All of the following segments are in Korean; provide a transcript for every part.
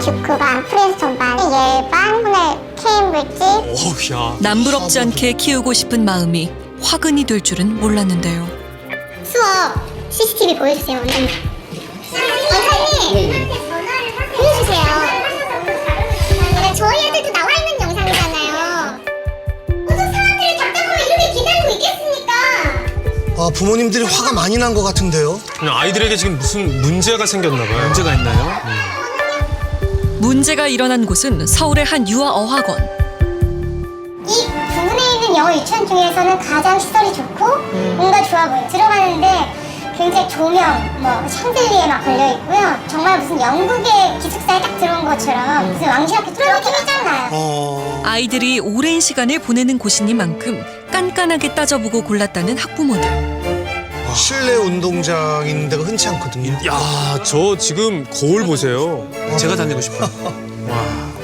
듀크반, 프린스턴반, 예반, 오늘 케임브리지. 어우야. 남부럽지 않게 키우고 싶은 마음이 화근이 될 줄은 몰랐는데요. 수업 CCTV 보여주세요, 원장님. 원장님, 보여주세요. 저희 애들도 나와 있는 영상이잖아요. 무슨 사람들이 답답하면 이렇게 기다리고 있겠습니까? 아, 부모님들이 화가 많이 난 것 같은데요. 그냥 아이들에게 지금 무슨 문제가 생겼나 봐요. 문제가 있나요? 문제가 일어난 곳은 서울의 한 유아 어학원. 이 부근에 있는 영어 유치원 중에서는 가장 시설이 좋고 뭔가 좋아 보여요. 들어가는데 굉장히 조명, 샹들리에 막 걸려 있고요. 정말 무슨 영국의 기숙사에 딱 들어온 것처럼 무슨 왕실학교 들어온 느낌이잖아요. 아이들이 오랜 시간을 보내는 곳이니만큼 깐깐하게 따져보고 골랐다는 학부모들. 실내 운동장 있는 데가 흔치 않거든요. 야, 저 지금 거울 보세요. 제가 다니고 싶어요. 와.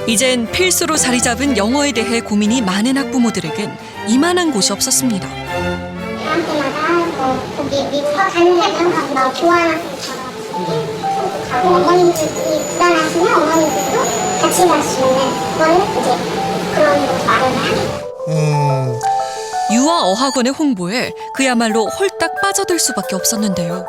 이젠 필수로 자리 잡은 영어에 대해 고민이 많은 학부모들에겐 이만한 곳이 없었습니다. 대학 때마다 거기 미국 가는 데는 막 교환 가고 어머님들이 부담하시면 어머님들도 같이 갈 수 있는 거는 이제 그런 거 마련을 하고. 유아 어학원의 홍보에 그야말로 홀딱 빠져들 수밖에 없었는데요.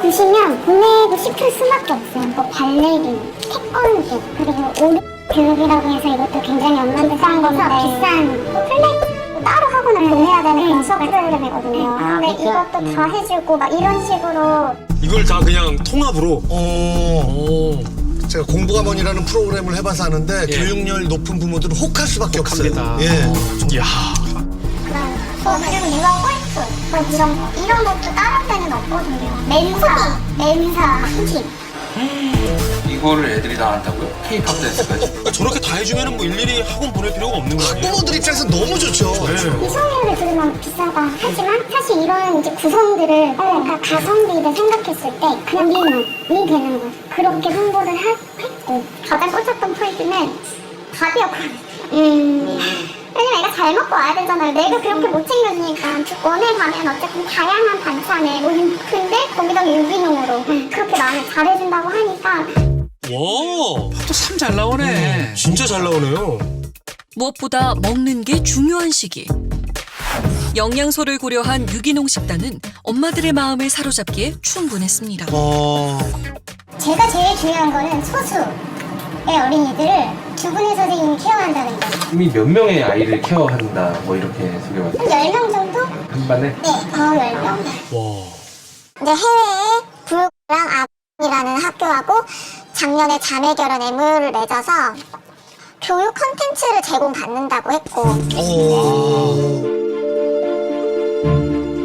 보시면 보내고 싶을 수밖에 없어요. 뭐 발레린, 태권도, 그리고 오르 교육이라고 해서 이것도 굉장히 엄마한테 싼 건데 비싼 플레이 따로 학원을 보내야 되는 수업 프로그램이거든요. 근데 이것도 다 해주고 막 이런 식으로. 이걸 다 그냥 통합으로. 제가 공부가먼이라는 프로그램을 해봐서 아는데 예. 교육열 높은 부모들은 혹할 수밖에 없어요. 혹합니다. 예. 야. 그리고 유아 골프 이런 것도 다른 데는 없거든요. 멘사, 팁. 이거를 애들이 다 한다고요? K-팝 댄스까지? 그러니까 저렇게 다 해주면 뭐 일일이 학원 보낼 필요가 없는 거 아니에요? 학부모들 입장에서 너무 좋죠. 네. 이성애를 들으면 비싸다 하지만 사실 이런 이제 구성들을 그러니까 가성비를 생각했을 때 그냥 밀만이 되는 거죠. 그렇게 홍보를 했고 가장 꽂혔던 포인트는 밥이었거든요. 왜냐면 애가 잘 먹고 와야 되잖아요. 내가 그렇게 못 챙겨주니까 원에 가면 어쨌든 다양한 반찬에 근데 거기다가 유기농으로 그렇게 마음을 잘해준다고 하니까. 와. 또 참 잘 나오네. 진짜 잘 나오네요. 무엇보다 먹는 게 중요한 시기. 영양소를 고려한 유기농 식단은 엄마들의 마음을 사로잡기에 충분했습니다. 제가 제일 중요한 거는 소수의 어린이들을 두 분의 선생님이 케어한다는 거. 이미 몇 명의 아이를 케어한다 뭐 이렇게 소개받았어요. 한 10명 정도? 한 반에? 네, 10명. 와. 이제 해외에 불구랑 아이라는 학교하고 작년에 자매 결혼 MOU를 맺어서 교육 콘텐츠를 제공받는다고 했고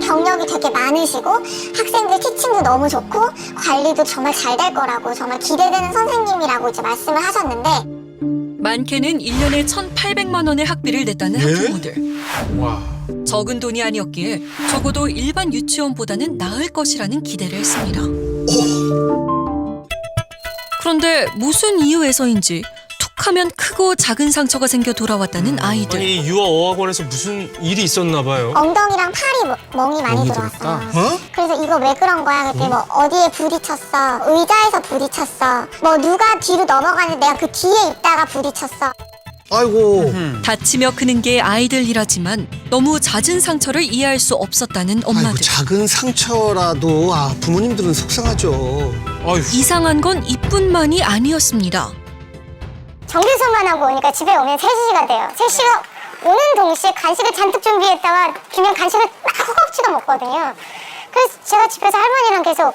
경력이 되게 많으시고 학생들 티칭도 너무 좋고 관리도 정말 잘 될 거라고 정말 기대되는 선생님이라고 이제 말씀을 하셨는데 많게는 1년에 1,800만 원의 학비를 냈다는 학부모들. 와. 적은 돈이 아니었기에 적어도 일반 유치원보다는 나을 것이라는 기대를 했습니다. 그런데 무슨 이유에서인지 툭하면 크고 작은 상처가 생겨 돌아왔다는 아이들. 아니 유아 어학원에서 무슨 일이 있었나 봐요. 엉덩이랑 팔이 멍이 많이 들어왔어요. 그래서 이거 왜 그런 거야? 그때 뭐 어디에 부딪혔어? 의자에서 부딪혔어. 뭐 누가 뒤로 넘어가는데 내가 그 뒤에 있다가 부딪혔어. 아이고. 다치며 크는 게 아이들 일하지만 너무 잦은 상처를 이해할 수 없었다는 아이고, 엄마들. 작은 상처라도 부모님들은 속상하죠. 아유. 이상한 건 이뿐만이 아니었습니다. 정규수업만 하고 오니까 집에 오면 3시가 돼요. 3시가 오는 동시에 간식을 잔뜩 준비했다가 그냥 간식을 막 허겁지겁 먹거든요. 그래서 제가 집에서 할머니랑 계속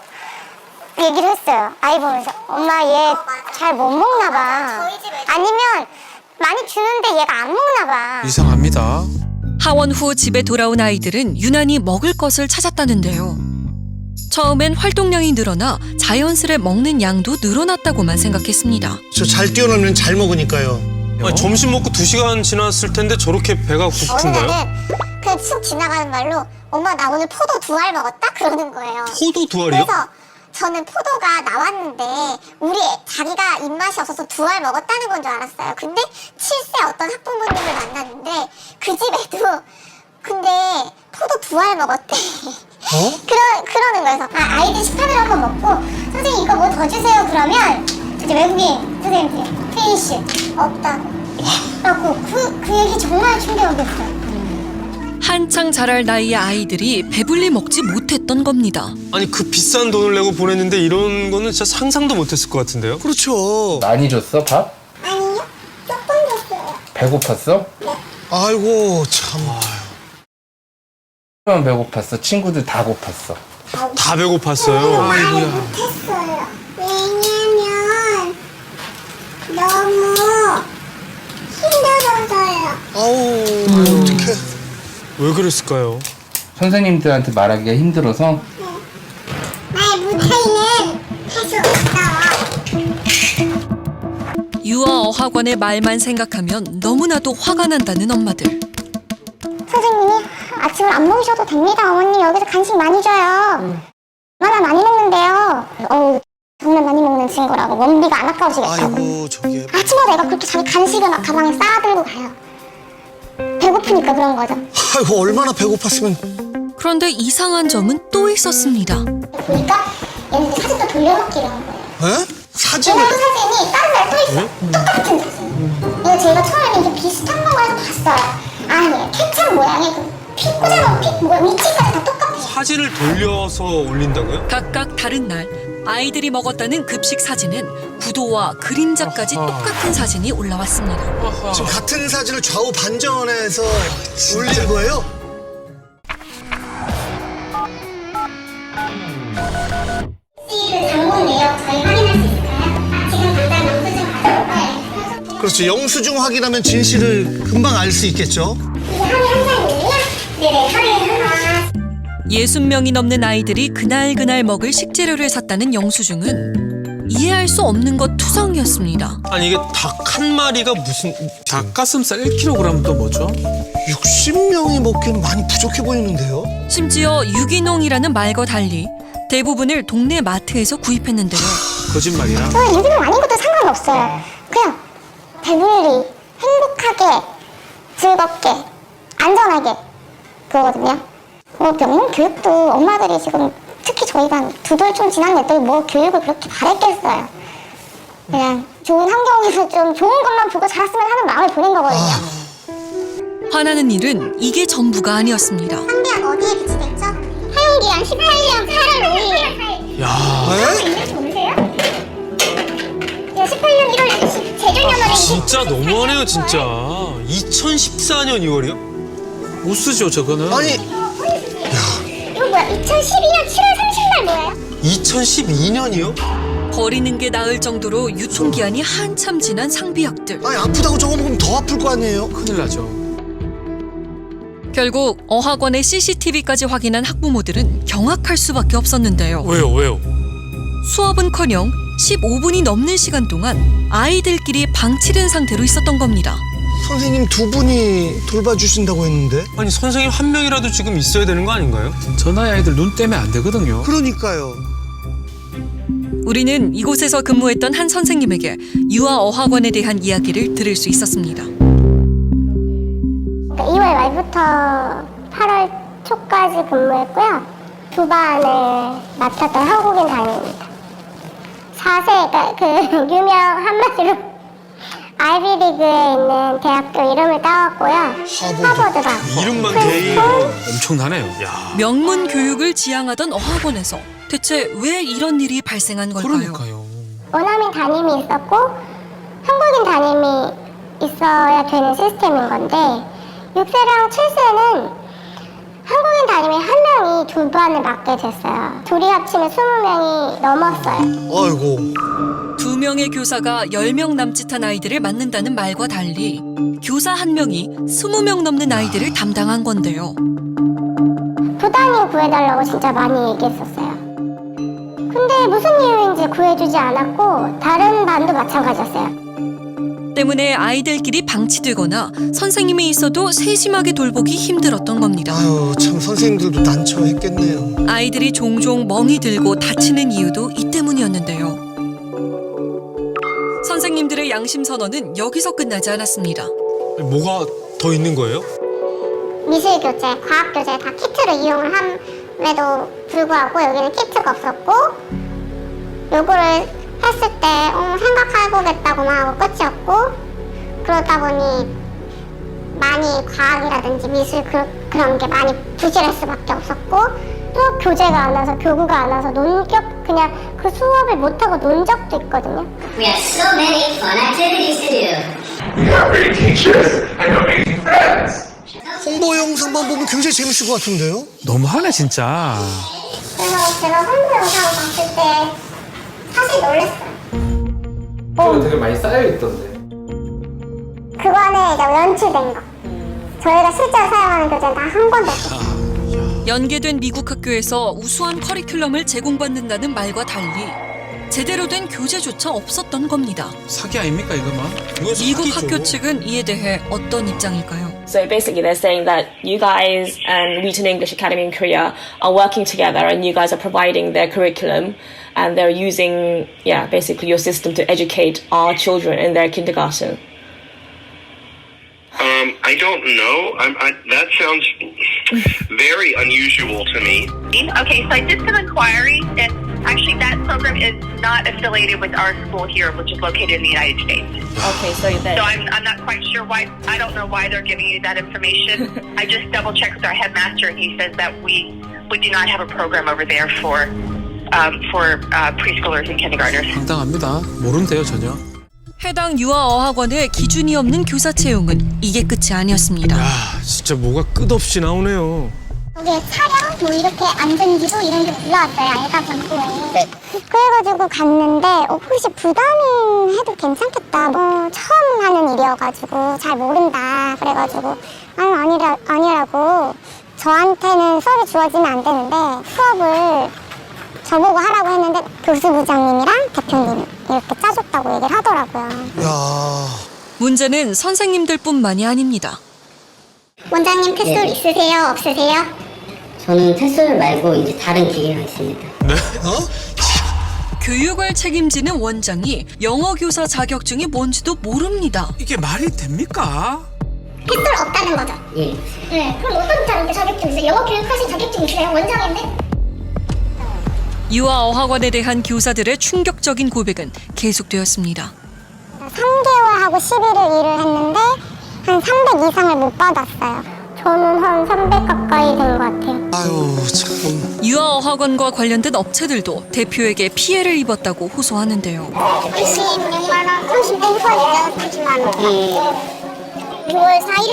얘기를 했어요. 아이 보면서 엄마 얘 잘 못 먹나 봐. 아니면 많이 주는데 얘가 안 먹나 봐. 이상합니다. 하원 후 집에 돌아온 아이들은 유난히 먹을 것을 찾았다는데요. 처음엔 활동량이 늘어나 자연스레 먹는 양도 늘어났다고만 생각했습니다. 저 잘 뛰어놀면 잘 먹으니까요. 아니, 점심 먹고 2시간 지났을 텐데 저렇게 배가 어느 고픈가요? 날은 그냥 쑥 지나가는 말로 엄마 나 오늘 포도 2알 먹었다? 그러는 거예요. 포도 2알이요? 그래서 저는 포도가 나왔는데 자기가 입맛이 없어서 2알 먹었다는 건 줄 알았어요. 근데 7세 어떤 학부모님을 만났는데 그 집에도 근데 포도 2알 먹었대. 그러는 거예요. 그래서 아이들 식판을 한번 먹고 선생님 이거 뭐 더 주세요 그러면 이제 외국인 선생님들 피니쉬 없다고. 그 얘기 정말 충격이었어요. 한창 자랄 나이의 아이들이 배불리 먹지 못했던 겁니다. 아니 그 비싼 돈을 내고 보냈는데 이런 거는 진짜 상상도 못했을 것 같은데요? 그렇죠. 많이 줬어 밥? 아니요? 조금 줬어요. 배고팠어? 아이고 참. 만 배고팠어? 친구들 다 고팠어? 다 배고팠어요. 말 못했어요. 왜냐면 너무 힘들어서요. 아우 어떡해. 왜 그랬을까요? 선생님들한테 말하기가 힘들어서? 말 못하기는 할 수 없어. 유아 어학원의 말만 생각하면 너무나도 화가 난다는 엄마들. 선생님이 아침을 안 먹으셔도 됩니다. 어머님 여기서 간식 많이 줘요. 얼마나 많이 먹는데요. 정말 많이 먹는 친구라고 원비가 안 아까우시겠죠. 아이고 저기. 아침마다 애가 그렇게 자기 간식을 막 가방에 싸들고 가요. 배고프니까 그런 거죠. 아이고 얼마나 배고팠으면. 그런데 이상한 점은 또 있었습니다. 보니까 얘는 이제 사진도 돌려먹기를 한 거예요. 에? 사진을. 이런 사진이 다른 날 또 있어요. 똑같은 사진. 이거 제가 처음에 이게 비슷한 거 해서 봤어요. 아니에요. 케첩 모양의 피 꽂아놓은 위치까지 다 똑같아요. 사진을 돌려서 올린다고요? 각각 다른 날 아이들이 먹었다는 급식 사진은 구도와 그림자까지 똑같은 사진이 올라왔습니다. 지금 같은 사진을 좌우 반전해서 올린 거예요? 그 장본 내역 저희 확인할 수 있을까요? 지금 당장 영수증 가져올까요? 그렇죠. 영수증 확인하면 진실을 금방 알 수 있겠죠. 이게 하루에 한 장이에요? 네네, 하루에 하나. 60명이 넘는 아이들이 그날 먹을 식재료를 샀다는 영수증은 이해할 수 없는 것 투성이었습니다. 아니 이게 닭 한 마리가 무슨 닭가슴살 1kg도 뭐죠? 60명이 먹기는 많이 부족해 보이는데요. 심지어 유기농이라는 말과 달리 대부분을 동네 마트에서 구입했는데요. 거짓말이야. 저는 유기농 아닌 것도 상관없어요. 그냥 배불리, 행복하게, 즐겁게, 안전하게 그거거든요. 명문 교육도 엄마들이 지금 특히 저희가 두 돌 좀 지난 애들이 뭐 교육을 그렇게 바랬겠어요. 그냥 좋은 환경에서 좀 좋은 것만 보고 자랐으면 하는 마음을 보낸 거거든요. 화나는 일은 이게 전부가 아니었습니다. 상대학 어디에 배치됐죠? 사용기한 18년 8월 5일. 야 있는지 모르세요? 18년 1월 20 재작년에 진짜 너무하네요 진짜. 2014년 2월이요? 못 쓰죠 저거는. 아니 이거 뭐야? 2012년 7월 30일 뭐예요? 2012년이요? 버리는 게 나을 정도로 유통기한이 한참 지난 상비약들. 아니 아프다고 저거 먹으면 더 아플 거 아니에요? 큰일 나죠. 결국 어학원의 CCTV까지 확인한 학부모들은 경악할 수밖에 없었는데요. 왜요? 수업은커녕 15분이 넘는 시간 동안 아이들끼리 방치된 상태로 있었던 겁니다. 선생님 두 분이 돌봐주신다고 했는데. 아니 선생님 한 명이라도 지금 있어야 되는 거 아닌가요? 저 나이 아이들 눈 때문에 안 되거든요. 그러니까요. 우리는 이곳에서 근무했던 한 선생님에게 유아 어학원에 대한 이야기를 들을 수 있었습니다. 2월 말부터 8월 초까지 근무했고요. 두 반을 맡았던 한국인 담임입니다. 4세, 그 유명 한마디로 아이비리그에 있는 대학교 이름을 따왔고요. 하버드다. 이름만 프린스턴, 엄청나네요. 명문 교육을 지향하던 어학원에서 대체 왜 이런 일이 발생한 걸까요? 그러니까요. 원어민 담임이 있었고 한국인 담임이 있어야 되는 시스템인 건데 6세랑 7세는 한국인 담임이 한 명이 두 반을 맡게 됐어요. 둘이 합치면 20명이 넘었어요. 아이고. 2명의 교사가 10명 남짓한 아이들을 맡는다는 말과 달리 교사 1명이 20명 넘는 아이들을 담당한 건데요. 부담임 구해달라고 진짜 많이 얘기했었어요. 근데 무슨 이유인지 구해주지 않았고 다른 반도 마찬가지였어요. 때문에 아이들끼리 방치되거나 선생님이 있어도 세심하게 돌보기 힘들었던 겁니다. 아유 참 선생님들도 난처했겠네요. 아이들이 종종 멍이 들고 다치는 이유도 이 때문이었는데요. 선생님들의 양심 선언은 여기서 끝나지 않았습니다. 뭐가 더 있는 거예요? 미술 교재, 과학 교재 다 키트를 이용을 함에도 불구하고 여기는 키트가 없었고 요거를 했을 때 생각해보겠다고만 하고 끝이었고, 그러다 보니 많이 과학이라든지 미술 그런 게 많이 부실할 수밖에 없었고, 또 교재가 안 와서 교구가 안 와서 그냥 그 수업을 못하고 논 적도 있거든요. We have so many fun activities to do. We have great teachers and amazing friends. 홍보 영상만 보면 굉장히 재밌을 것 같은데요? 너무하네 진짜. 그래서 제가 홍보 영상 봤을 때 사실 놀랐어요. 이거 되게 많이 쌓여있던데. 그거는 이제 연출된 거. 저희가 실제로 사용하는 교재는 다 한 권도 없어요. 연계된 미국 학교에서 우수한 커리큘럼을 제공받는다는 말과 달리 제대로 된 교재조차 없었던 겁니다. 사기 아닙니까 이거만? 이건 미국 사기죠. 학교 측은 이에 대해 어떤 입장일까요? So basically they're saying that you guys and Wheaton English Academy in Korea are working together and you guys are providing their curriculum and they're using, basically your system to educate our children in their kindergarten. I don't know. That sounds very unusual to me. Okay, so I did some inquiries, and actually that program is not affiliated with our school here, which is located in the United States. Okay, so So I'm not quite sure why. I don't know why they're giving you that information. I just double checked with our headmaster, and he says that we do not have a program over there for preschoolers and kindergartners. 황당합니다. 모른대요 전혀. 해당 유아어학원의 기준이 없는 교사 채용은 이게 끝이 아니었습니다. 야 진짜 뭐가 끝없이 나오네요. 여기에 촬영, 뭐 이렇게 안전기도 이런 게 올라왔어요, 알가 본부에. 그래가지고 갔는데 혹시 부담이 해도 괜찮겠다. 처음 하는 일이어가지고 잘 모른다. 그래가지고 아니라고 저한테는 수업이 주어지면 안 되는데 수업을 저보고 하라고 했는데 교수부장님이랑 대표님 이렇게 짜줬다고 얘기를 하더라고요. 야, 문제는 선생님들뿐만이 아닙니다. 원장님 테스트 있으세요? 없으세요? 저는 테스트를 말고 이제 다른 기계가 있습니다. 교육을 책임지는 원장이 영어 교사 자격증이 뭔지도 모릅니다. 이게 말이 됩니까? 테스트 없다는 거죠? 예. 네. 그럼 어떤 사람들 자격증 있어요? 영어 교육하신 자격증 있어요? 원장인데? 유아어학원에 대한 교사들의 충격적인 고백은 계속되었습니다. 3개월하고 10일을 일을 했는데 한 300 이상을 못 받았어요. 저는 한 300 가까이 된 것 같아요. 아유 참. 유아어학원과 관련된 업체들도 대표에게 피해를 입었다고 호소하는데요. 26만 원, 30대 후반이죠. 30만 원. 6월 4일,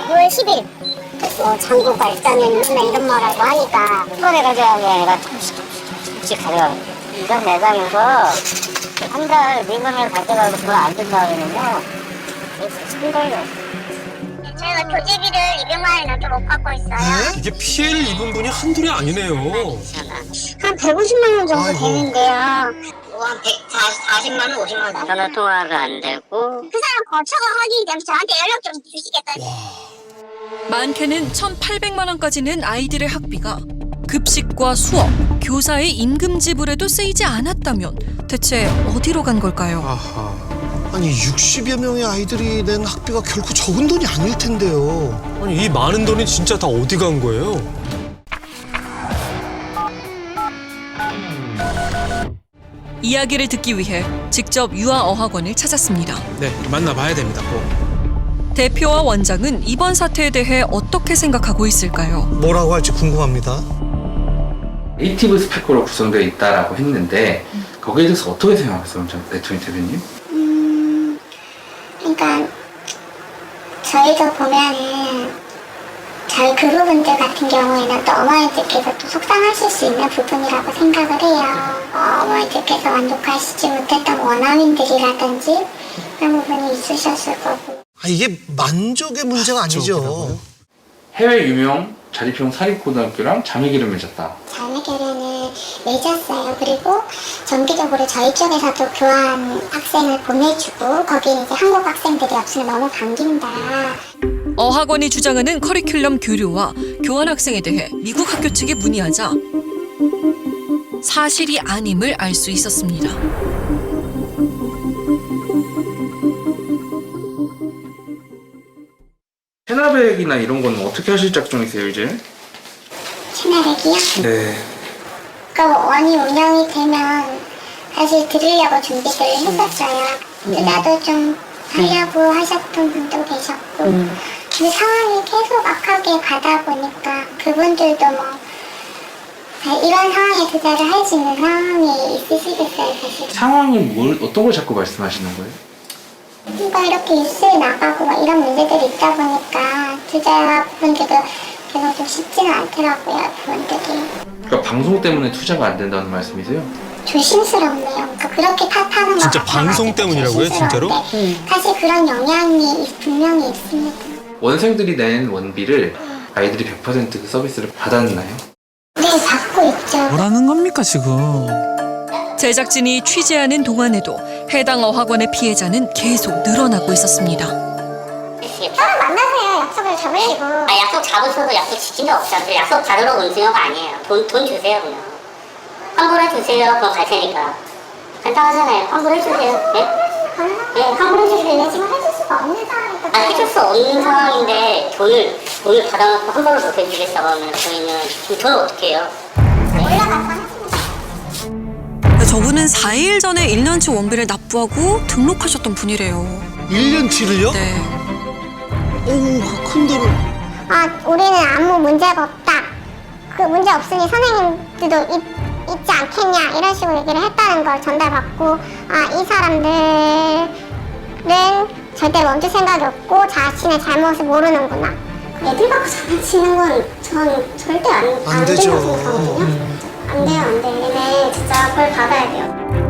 6월 10일. 장부가 일단은 이런 말하고 하니까 손해가지고 내가 조금씩 가져가고 이건 내가면서 한 달 미금을 가져가고 그거 안 준다고 그러면요 힘들어요. 제가 교재비를 200만 원 넘게 못 받고 있어요. 이게 피해를 입은 분이 한둘이 아니네요. 한 150만 원 정도 아이고. 되는데요. 한 40만 원, 50만 원 전화 통화가 안 되고 그 사람 거처가 확인이 되면 저한테 연락 좀 주시겠다고. 많게는 1,800만 원까지 는 아이들의 학비가 급식과 수업, 교사의 임금 지불에도 쓰이지 않았다면 대체 어디로 간 걸까요? 아하. 아니 60여 명의 아이들이 낸 학비가 결코 적은 돈이 아닐 텐데요. 아니 이 많은 돈이 진짜 다 어디 간 거예요? 이야기를 듣기 위해 직접 유아어학원을 찾았습니다. 네 만나봐야 됩니다 꼭. 대표와 원장은 이번 사태에 대해 어떻게 생각하고 있을까요? 뭐라고 할지 궁금합니다. 네이티브 스피커로 구성되어 있다라고 했는데 거기에 대해서 어떻게 생각하세요, 레토니 대표님? 그러니까 저희도 보면은 저희 그 부분들 같은 경우에는 또 어머니들께서 또 속상하실 수 있는 부분이라고 생각을 해요. 어머니들께서 만족하시지 못했던 원어민들이라든지 그런 부분이 있으셨을 거고. 아 이게 만족의 문제가 아니죠. 해외 유명 자립형 사립고등학교랑 자매기를 맺었다. 자매교류는 맺었어요. 그리고 정기적으로 저희 쪽에서도 교환 학생을 보내주고 거기는 이제 한국 학생들이 없으면 너무 반깁니다. 어학원이 주장하는 커리큘럼 교류와 교환 학생에 대해 미국 학교 측에 문의하자 사실이 아님을 알 수 있었습니다. 체납액이나 이런 건 어떻게 하실 작정이세요, 이제? 채널액이요? 네. 그 원이 운영이 되면 사실 들으려고 준비를 했었어요. 투자도 좀 하려고 하셨던 분도 계셨고 그 상황이 계속 악하게 가다 보니까 그분들도 뭐 이런 상황에 투자를 할 수 있는 상황이 있으시겠어요, 사실. 상황은 어떤 걸 자꾸 말씀하시는 거예요? 그러니까 이렇게 뉴스에 나가고 막 이런 문제들이 있다 보니까 투자분들도 계속 좀 쉽지는 않더라고요, 그분들이. 그러니까 방송 때문에 투자가 안 된다는 말씀이세요? 조심스럽네요. 그러니까 그렇게 탓하는 거 진짜 같아가지고 방송 때문이라고요, 진짜로? 사실 그런 영향이 분명히 있습니다. 원생들이 낸 원비를 아이들이 100% 그 서비스를 받았나요? 네, 받고 있죠. 뭐라는 겁니까 지금? 제작진이 취재하는 동안에도 해당 어학원의 피해자는 계속 늘어나고 있었습니다. 서로 만나세요. 약속을 잡으시고. 아, 약속 잡으셔도 약속 지킨 적 없잖아요. 약속 받으러 온 거 아니에요. 돈 주세요, 그냥. 환불해 주세요. 그럼 갈 테니까. 간단하잖아요. 환불해 주세요. 네? 네, 환불해 주세요. 지금 해줄 수가 없는 상황이니까. 아, 해줄 수 없는 상황인데 돈을 받아놓고 환불을 못 해주겠다고 하면 저희는 지금 돈을 어떻게 해요? 올라가서 하시면 저분은 4일 전에 1년치 원비를 납부하고 등록하셨던 분이래요. 1년치를요? 네. 오, 큰 돈을. 아, 우리는 아무 문제가 없다. 그 문제 없으니 선생님들도 있지 않겠냐 이런 식으로 얘기를 했다는 걸 전달받고 아, 이 사람들은 절대 멈출 생각이 없고 자신의 잘못을 모르는구나. 애들 갖고 장난치는 건 전 절대 안 되죠. 된다고 생각하거든요. 안 돼요, 안 돼. 얘네 진짜 벌 받아야 돼요.